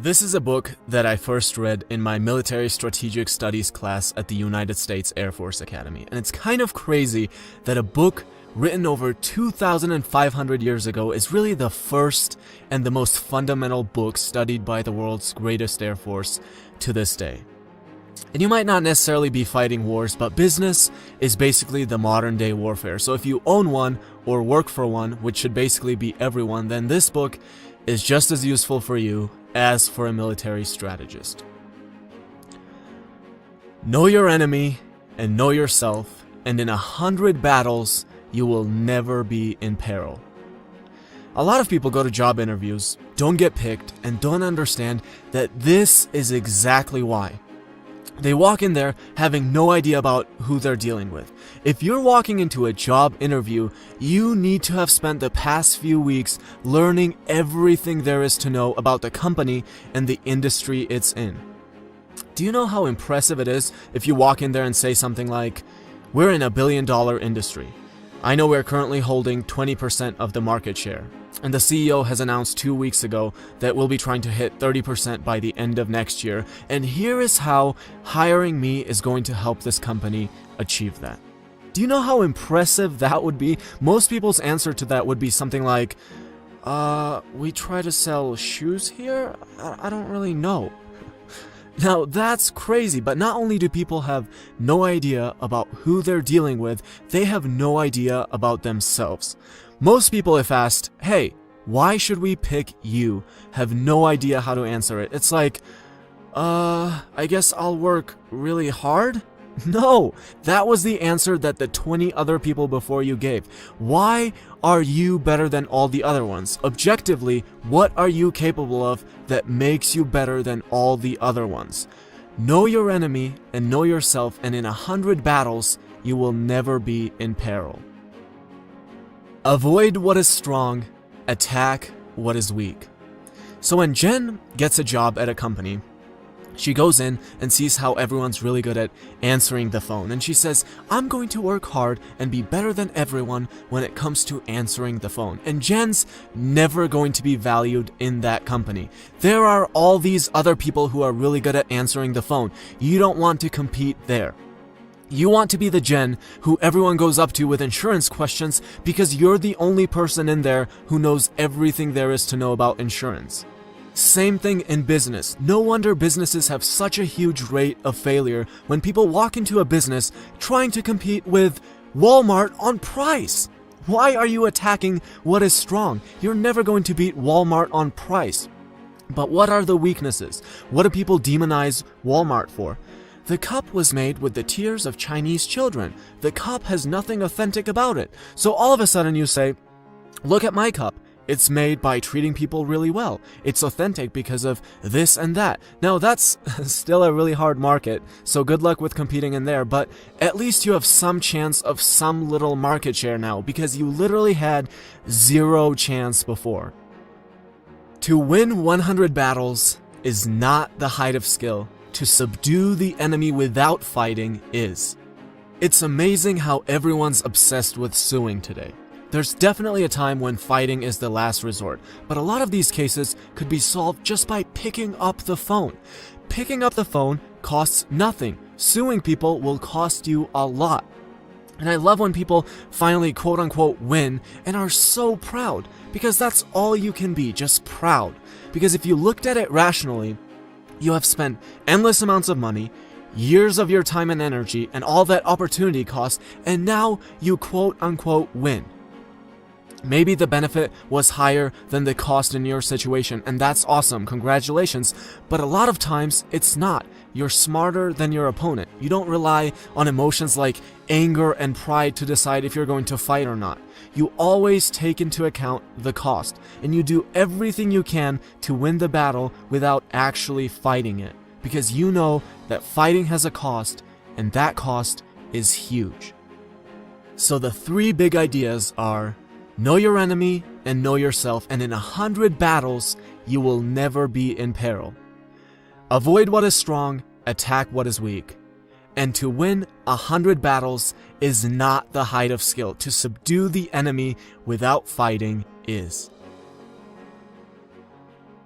This is a book that I first read in my military strategic studies class at the United States Air Force Academy, and it's kind of crazy that a book written over 2,500 years ago is really the first and the most fundamental book studied by the world's greatest Air Force to this day. And you might not necessarily be fighting wars, but business is basically the modern day warfare. So if you own one or work for one, which should basically be everyone, then this book is just as useful for you as for a military strategist. Know your enemy and know yourself, and in 100 battles, you will never be in peril. A lot of people go to job interviews, don't get picked, and don't understand that this is exactly why. They walk in there having no idea about who they're dealing with. If you're walking into a job interview, you need to have spent the past few weeks learning everything there is to know about the company and the industry it's in. Do you know how impressive it is if you walk in there and say something like, "We're in $1 billion industry. I know we're currently holding 20% of the market share. And the CEO has announced 2 weeks ago that we'll be trying to hit 30% by the end of next year. And here is how hiring me is going to help this company achieve that." Do you know how impressive that would be? Most people's answer to that would be something like, we try to sell shoes here? I don't really know. Now that's crazy, but not only do people have no idea about who they're dealing with, they have no idea about themselves. Most people, if asked, "Hey, why should we pick you?" have no idea how to answer it. It's like, I guess I'll work really hard? No, that was the answer that the 20 other people before you gave. Why are you better than all the other ones? Objectively, what are you capable of that makes you better than all the other ones? Know your enemy and know yourself, and in 100 battles, you will never be in peril. Avoid what is strong, attack what is weak. So when Jen gets a job at a company, she goes in and sees how everyone's really good at answering the phone, and she says, "I'm going to work hard and be better than everyone when it comes to answering the phone." And Jen's never going to be valued in that company. There are all these other people who are really good at answering the phone. You don't want to compete there. You want to be the Jen who everyone goes up to with insurance questions because you're the only person in there who knows everything there is to know about insurance. Same thing in business. No wonder businesses have such a huge rate of failure when people walk into a business trying to compete with Walmart on price. Why are you attacking what is strong? You're never going to beat Walmart on price. But what are the weaknesses? What do people demonize Walmart for? The cup was made with the tears of Chinese children. The cup has nothing authentic about it. So all of a sudden you say, "Look at my cup. It's made by treating people really well. It's authentic because of this and that." Now that's still a really hard market, so good luck with competing in there, but at least you have some chance of some little market share now, because you literally had zero chance before. To win 100 battles is not the height of skill. To subdue the enemy without fighting is. It's amazing how everyone's obsessed with suing today. There's definitely a time when fighting is the last resort, but a lot of these cases could be solved just by picking up the phone. Picking up the phone costs nothing. Suing people will cost you a lot. And I love when people finally quote-unquote win and are so proud, because that's all you can be, just proud. Because if you looked at it rationally, you have spent endless amounts of money, years of your time and energy, and all that opportunity cost, and now you quote-unquote win. Maybe the benefit was higher than the cost in your situation, and that's awesome, congratulations, but a lot of times it's not. You're smarter than your opponent. You don't rely on emotions like anger and pride to decide if you're going to fight or not. You always take into account the cost, and you do everything you can to win the battle without actually fighting it, because you know that fighting has a cost, and that cost is huge. So the 3 big ideas are: know your enemy and know yourself, and in 100 battles, you will never be in peril. Avoid what is strong, attack what is weak. And to win 100 battles is not the height of skill. To subdue the enemy without fighting is.